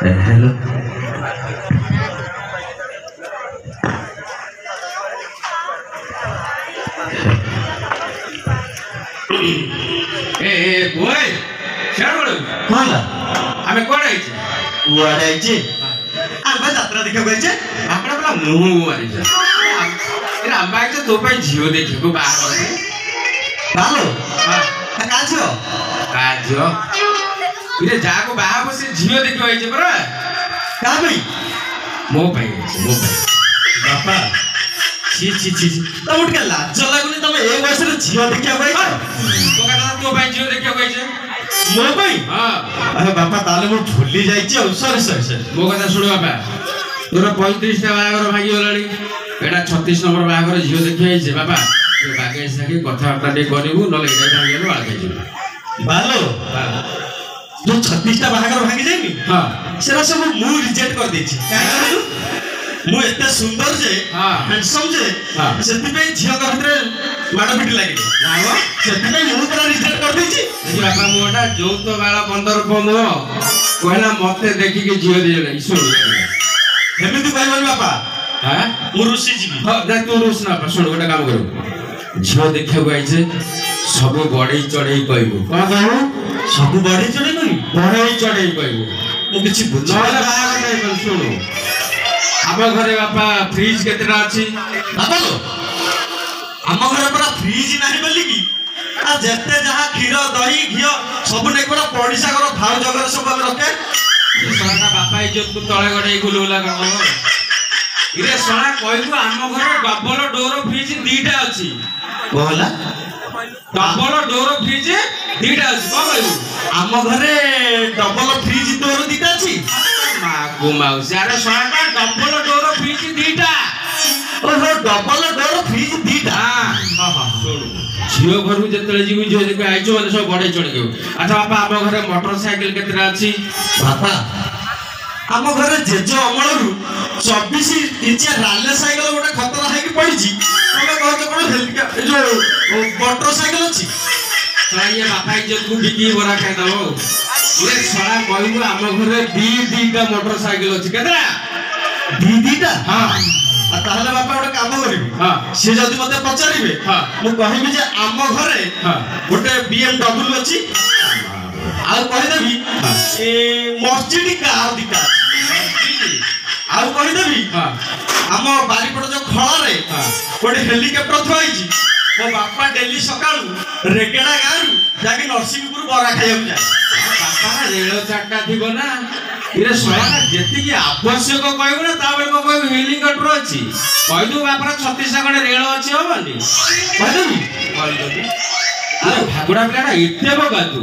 Hello ए बोय शाळा कोणला आम्ही कोण आहे वाडायचे आंबा जात्रा देखा पाहिजे आपला आपला मुंह मारिছে এরা আমাকে তো পাই ঝিও দেখিবো বাহারে ভালো হ্যাঁ কাজো কাজো ইরে যাগো বাহা বসে ঝিও দেখিবো আইছে পরা কা ভাই মো পাই মো পাই বাপা ছি ছি ছি তমে কে লাজ লাগুনি তমে এই বয়সে ঝিও দেখিয়া পাইছ তো কথা তো পাই ঝিও দেখিবো আইছে মো পাই হ্যাঁ আরে বাপা তাহলে মু ভুলি যাইছি সরি সরি সরি মো কথা শুনো বাবা তোর 35 টা বাহাঘর ভাগি গলানি এটা 36 নম্বর বাহাঘর ঝিও দেখি আইছে বাবা তুই বাগে সাকি কথাবার্তা টিকে করিবু নলে এটা গেল আগে যাবি ভালো जो 36 टा बाहागर भागी जाइनी हां सेरा सब मु रिजेक्ट कर देछि काहे कहलु मु एते सुंदर जे हां हैंडसम जे हां सेति पे झियो का भीतर माडा पिटी लागिले नाओ सेति पे मु पूरा रिजेक्ट कर देछि देखि बाबा मोटा जो तो बाला 15 रुपया मो कहला मते देखि के झियो दिले ईश्वर हेमिति कहबन बापा हां मु रुसी जीवी हां ना तू रुस ना सुन गोटा काम करू झियो देखिया आइছে सब बड़े चढ़ई कहबो कोन कहबो सब बड़ी चढ़े करी बड़े चढ़ई कहबो मु किछि बुझ नहले बाहागर नहीं कर सुनो आम घरे बापा फ्रिज केतेटा अछि बापा लो हम घर पर फ्रिज नाही बोली की आ जेते जहां खीर दही घियो सब नै कोरा पडिसा घर भाउ जगर सब हम रखे सोना बापा इज्जत को तळे गडे गुलुला करबो इरे सोना कहबो आम घरे डबल डोर फ्रिज दीटा अछि कहला डबल डोर फ्रिज दीटा अछि को कहबो आम घरे डबल फ्रिज डोर दीटा अछि मा गो माउसी अरे सोना डबल डोर फ्रिज दीटा ओहो डबल डोर फ्रिज दीटा हां हां छोड़ो झियो घरु जतले जीवी जो देखा आइछो माने सब बड़े चढ़ गयो अच्छा बापा आम घरे मोटरसाइकिल केतेटा अछि बापा आम घरे जेजो अमलरु 24 इंचिया राले साइकिल गोटे खतरा है कि पड़ीची तमे कहत कोन हेलिका ए जो मोटरसाइकिल अछि ये बापा इज्जत को बिकी बरा खाइ दबो ये सड़ा कहबो आम घरे दीटा मोटरसाइकिल अछि केतेटा दीदीटा हां आ ताहले बापा गोटे काम करिबी हां से जदी मते पचारिबे हां मु कहिबी जे आम घरे हां गोटे BMW अछि आ कहि देबी ए मर्सिडीज कार दीटा आ कहि देबी हां आम बारीपड़ जो खळा रे गोटे हेलिकॉप्टर थोइजी मो बापा डेली सकाळू रेगेडा गारू जाके नरसिंहपुर बरा खाइया जाय बापा रेल चाटा थिबो ना इरे सोना जेति की आवश्यक कहबो ना ताबे को कहबो हेलिकॉप्टर अछि कहदु बापरा 36 गणे रेल अछि होबनी कहदेबी अरे भागुड़ा पिलाटा एते बगातु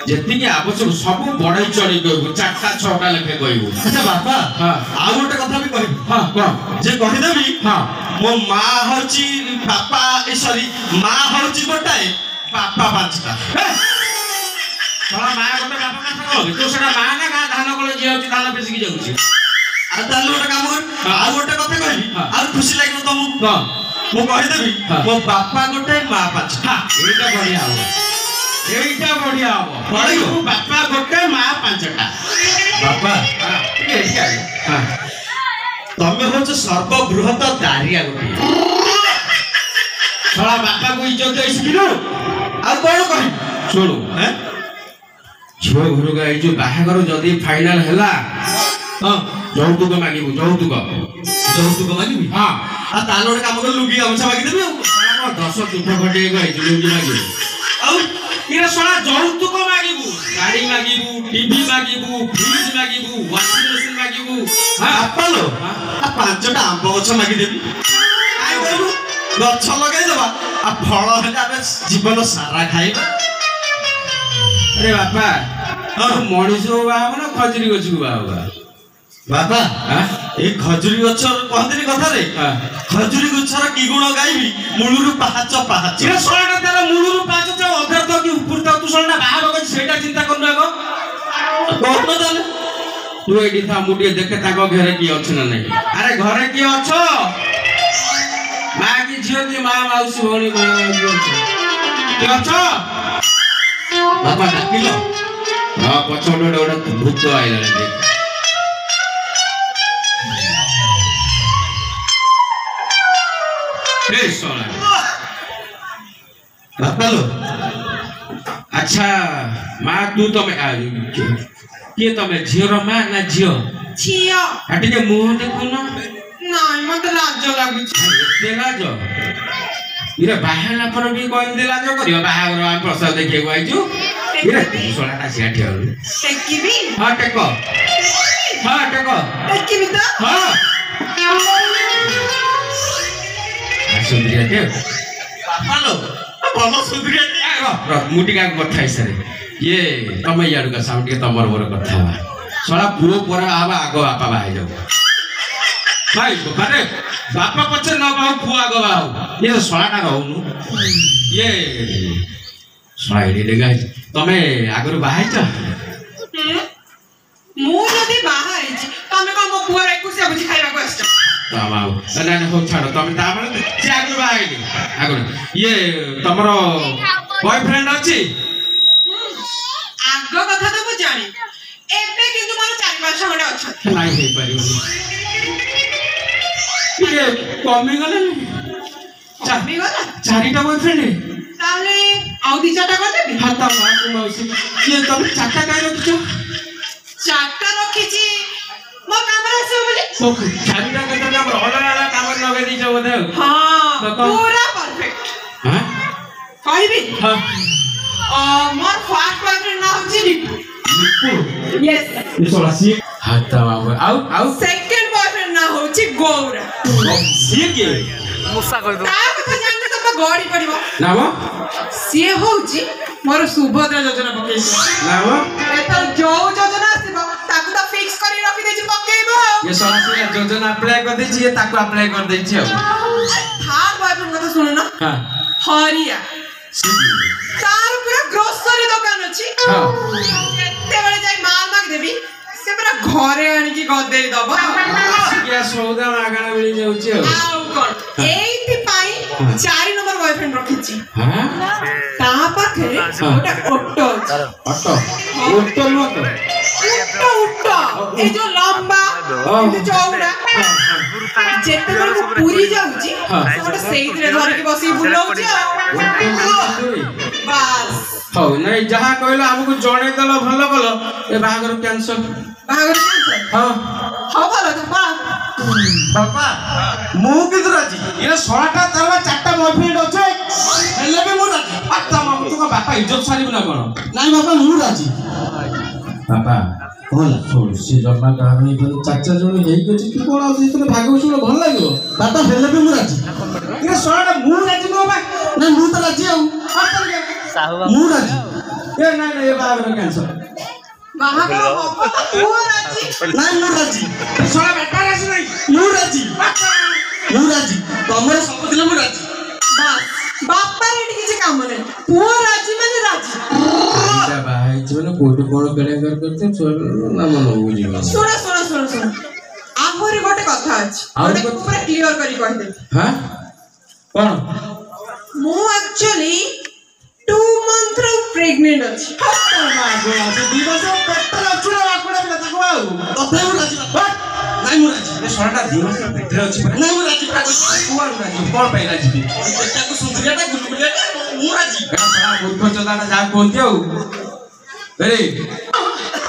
जेति की आवश्यक सब बड़ाई चढ़ी कहबो चारटा छटा लेखे कहबो अच्छा बापा हां आ गोटे कथा भी कहबी हां कोन जे कहि देबी हां मो मा होची पापा ए सॉरी मा होची गोटाए पापा पांचटा सोना मा गोटे बापा कथा कहबी तो सेटा मा ना का धान कले जे होची धान पेसी की जाउची आ ताले गोटे काम कर आ गोटे कथा कहबी आ खुशी लागिनो तमु कोन मो कहि देबी मो बापा गोटे मा पांचटा एटा बढ़िया हो एटा बढ़िया हो पड़ियो बापा गोटे मा पांचटा बापा हां ठीक है हां तमे होच सर्वबृहत दारिया गोटे सोना बापा को इज्जत देइस किनो आ कोन कहि छोड़ो हैं झियो घर गाई जो बाहागर जदी फाइनल हैला हां जौतुक मागिबु जौतुक मागिबी हां आ ताले गोटे काम कर लुगी गामछा मागि देबी आ 10 तुठ फटे गई लुगी मागिबु आ इरे सोना जौतुक मागिबु गाड़ी मागिबु टीवी मागिबु फ्रिज मागिबु वाशिंग मशीन मागिबु हां आपलो आ पांचटा आंब गछ मागि देबी काई कहलु गछ लगाई देबा आ फळ हेले आबे जीवन सारा खाइबा अरे बापा और मणिसो बाबा ना खजरी गछ को बाबा बाबा हां ए खजुरी गछ कहंदिनी कथा रे खजुरी गछर की गुण गाइबी मुळुरु पाहाच पाहाच इरे सोना तार मुळुरु पाहाच त अधर त की ऊपर त तू सोना बाहार गछ सेटा चिंता करनु आगो कोन ताले तू एडी था मुटिए देखे ताको घरे की अछि ना नहीं अरे घरे की अछो मा की झियो की मा माउसी भणी मा की अछो बाबा डाकिलो हां पछोडे ओडा भूत आइला देख ए सोला बापा लो अच्छा माँ तू तमे किए तमे झीर माँ ना झील झियो टे मुह देखुन नाई मत लाज लागुଛି एते लाज इरे बाहला पर भी कोन दे लाज करियो बाहागर हम प्रसाद देखिए आइजु इरे सोला ता सिया ठेउ टेकिबी हां टेको टेकिबी तो हां सुंदरिया के बापा लो भलो सुधरिया मुटिका कथा हिसारे ये तमे याडू का साउंड के तमर मोर कथा बा सोला पुरो पर आबा आगो बापा बाहे जाऊ भाई माने बापा पछे न बाहु पुआ आगो बाहु ये सोला ना रहउनु ये सोला एडी डेगा तमे आगरो बाहे छ मु जदी बाहा आइछि तमे कोन मो पुअर एकु से बुझी खाइबा को आछो तमाउ ना हो छाड़ो तमे ताबले से आगरो बाहे आगरो ये तमरो बॉयफ्रेंड अछि आगो कथा तो मु जानी एबे किंतु मोर 4-5 खंडे अछि नाही हे परियो ये कमी गले चाबी गला चारिटा बॉयफ्रेंड ताले आउ दी चाटा कर देबी हाता मार मौसी ये तमे चाटा काय रखियो चाटा रखिछि मो कैमरा से बोली तो चारिटा कथा हम अलग काम लगे दी छ बोधे हां पूरा परफेक्ट हां कहबी हां मोर फर्स्ट बॉयफ्रेंड ना होछि निप्पू यस ये सोला सी हाता बाबू आउ सेकंड बॉयफ्रेंड ना होछि गौरा सी के मुसा कर दो ता कथा जानले त गड़ी पड़िबो नाम सी होछि मोर सुभद्रा योजना पकेइबो नाम एत जो योजना आसीबो ताकू त फिक्स करी रखि देछि पकेइबो ये सोला सी योजना अप्लाई कर दै छी ये ताको अप्लाई कर दै छी थर्ड बॉयफ्रेंड कथा सुनो ना हां हरिया तार पूरा ग्रोसरी दुकान अछि हां एते बळे जाई माल माग देबी से पूरा घरे आनी की गदे दबो क्या सौदा मागणा मिली जाउची आउ कोन एइति पाई 4 नंबर बॉयफ्रेंड रखिछि हां ता पाखे ओटा ऑटो ऑटो नो तो उट्टो ए जो लंबा ए चौड़ा जेते बळे पूरी जाउची ओटा सेइतरे धर के बसी बुलाउची बस हो नहीं जहां कहलो हमको जणे दलो भलो कलो ए बाहागर कैंसल बाहागर कैंसल हां हो भलो तो बा बापा मु किदु राजी ये 16टा तरवा 4टा बॉयफ्रेंड अछि हेले भी मु राजी आता माम तुका बापा इज्जत सारिबु ना कोन नाही बापा मु राजी बापा होला छोड़ से जमा कहानी पर चाचा जण हेई गछि तू कोन आसी तने भागो सुनो भल लागो बापा हेले भी मु राजी ये 16टा मु राजी नो बा ना मु तो राजी आउ मु राजी ए नहीं ये बाहागर कैंसल बाहागर हो तो राजी नाही मु राजी 16 बेटा राजी नहीं मु राजी तमरे सब दिले मु राजी बस बापा रेडी किछि काम नै पुओ राजी माने राजी बेटा भाई जोने कोट कोण गले करते ना मन बुझी सुनो आहोरी गोटे कथा अछि गोटे पूरा क्लियर करी कहि दे हां कोन मु एक्चुअली 2 मंथ रो प्रेग्नेंट अछि बागो आज दिवस पेटर अछुरा वाकुडा बिला ताको आउ तथे मु राजी नाही मु राजी ये 16टा दिवस पेटर अछि नाही मु राजी कोन राजी कोन पे राजी बेटा को सुंदरियाटा गुलगुलियाटा मु राजी साला मूर्ख चोदाटा जा कोनते हो अरे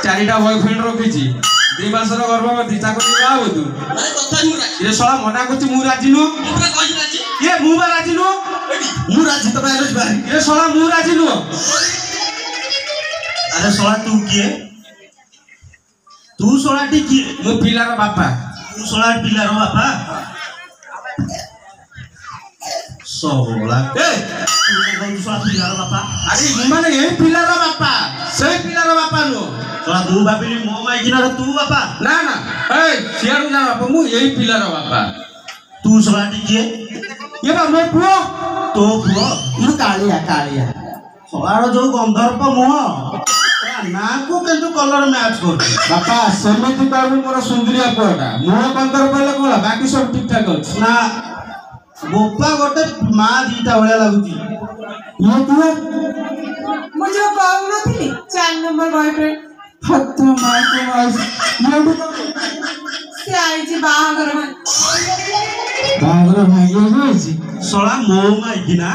4टा बॉयफ्रेंड रखिछि 2 मासर गर्भवती ताको निवा हो तू नाही तथे मु राजी ये साला मना करछि मु राजी नु पुरा कहि राजी ये मु बा राजी नु मु राजी तो बाहर बाहर ये साला मु राजी नु अरे सोला तू किए तू सोला टी किए मु पिलार बापा तू सोला पिलार बापा सोला ए तू सोला पिलार बापा अरे माने ए पिलार बापा से पिलार बापा नु सोला तू बापिली मो माइकिना रे तू बापा ना ना ए सियारू ना बापा मु एई पिलार बापा तू सोला टी किए ये बा मो पुओ तो पुओ मु कालिया सोलार जो गंधर्प मुह ना को केंतु कलर मैच कर बापा सेमति कहबो मोर सुंदरिया पुओटा मो कंतर पले कोला बाकी सब ठीक ठाक अछि ना गोपा गोटे मां दीटा भलिया लागुती ये तू मुझे कहू नथि 4 नंबर बॉयफ्रेंड हत्ता मार को मार ये से आई जी बाहागर ବାହାଘର ଭାଙ୍ଗିବାକୁ ହେଇଛି ଶଳା ମୋ ମାଇକିନା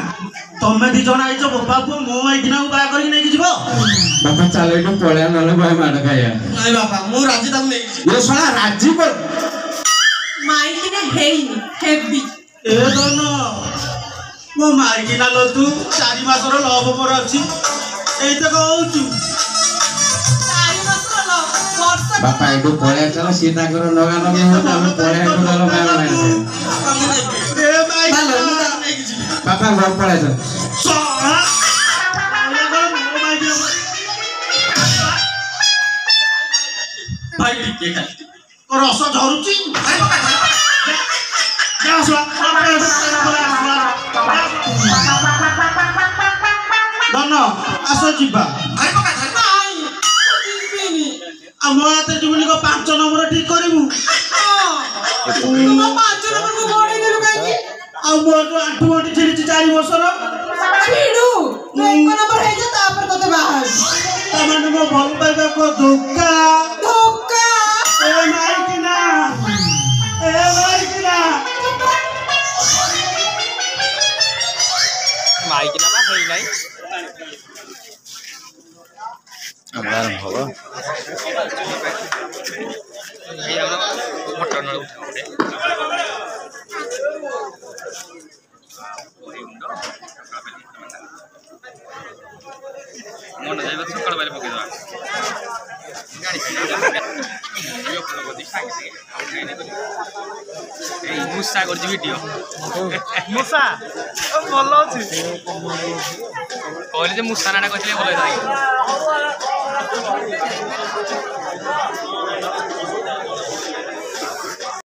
ତମେ ଦି ଜଣ ଆଇଛ ବୋପା ପୁଅ ମୋ ମାଇକିନାକୁ ବାହା କରିକି ନେଇକି ଯିବ। ବାପା ଚାଲ ଏଠୁ ପଳେଇବା ନହେଲେ ଭାଇ ମାଡ଼ ଖାଇବା। ନାଇଁ ବାପା ମୁଁ ରାଜି ତାକୁ ନେଇକି ଯିବି। ଏ ଶଳା ରାଜି କର ମାଇକିନା ହେଇନି ହେବି। ଏ ଧନ ମୋ ମାଇକିନା ଲୋ ତୁ 4 ମାସର ଲଭ ପରେ ଅଛି ଏଇତ କହୁଛୁ। 4 ମାସର ବର୍ଷ ବାପା ଏଠୁ ପଳେଇବା ଚାଲ ସିଏ ତାଙ୍କର ନଗା ନଗି ହଉ ଆମେ ପଳେଇବା ଏଠୁ ନହେଲେ ଭାଇ ମାଡ଼ ଖାଇବା। ଏ ମାଇକିନା ମୁଁ ତାକୁ ନେଇକି ଯିବି। ବାପା ଘର ପଳେଇବା ଚାଲ। ଶଳା ମୋ ମାଇକିନା ଭାଇ ଟିକେ ଖାଲି ରସ ଝରୁଛି। ଧନ ଆସ ଯିବା। ଆମ ହାତରେ ଯିବୁନି 5 ନମ୍ବର ଠିକ କରିବୁ। ତୁମ 5 ନମ୍ବରକୁ ବଢେଇ ଦେଲୁ କାହିଁକି? ଆଉ ମୋଠୁ ଆଣ୍ଠୁ ଗଣ୍ଠି ଛିଡ଼ିଛି 4 ବର୍ଷର। ଛିଡୁ ତୁ 1 ନମ୍ବର ହେଇଯା ତାପରେ ତତେ ବାହା ହେବି। ତାମାନେ ମୋ ଭଲ ପାଇବାକୁ ଧୋକା। ଧୋକା ଏ ମାଇକିନା ଏ ମାଇକିନା ମାଇକିନା ବା ହେଇ ନାହିଁ ଆମର ହବ ଏଇ ଆମର ମଟନ ଉଠେ ମନ ଯାଇବା ସକାଳ ବାରେ ପକେଇଦବା ଏଇ ମୂଷା କରିଛି ଭିଡିଓ ମୂଷା ଭଲ ଅଛି କହିଲେ ଯେ ମୂଷା ନାଟା କହିଥିଲେ ଭଲ ହେଇଥିଲା।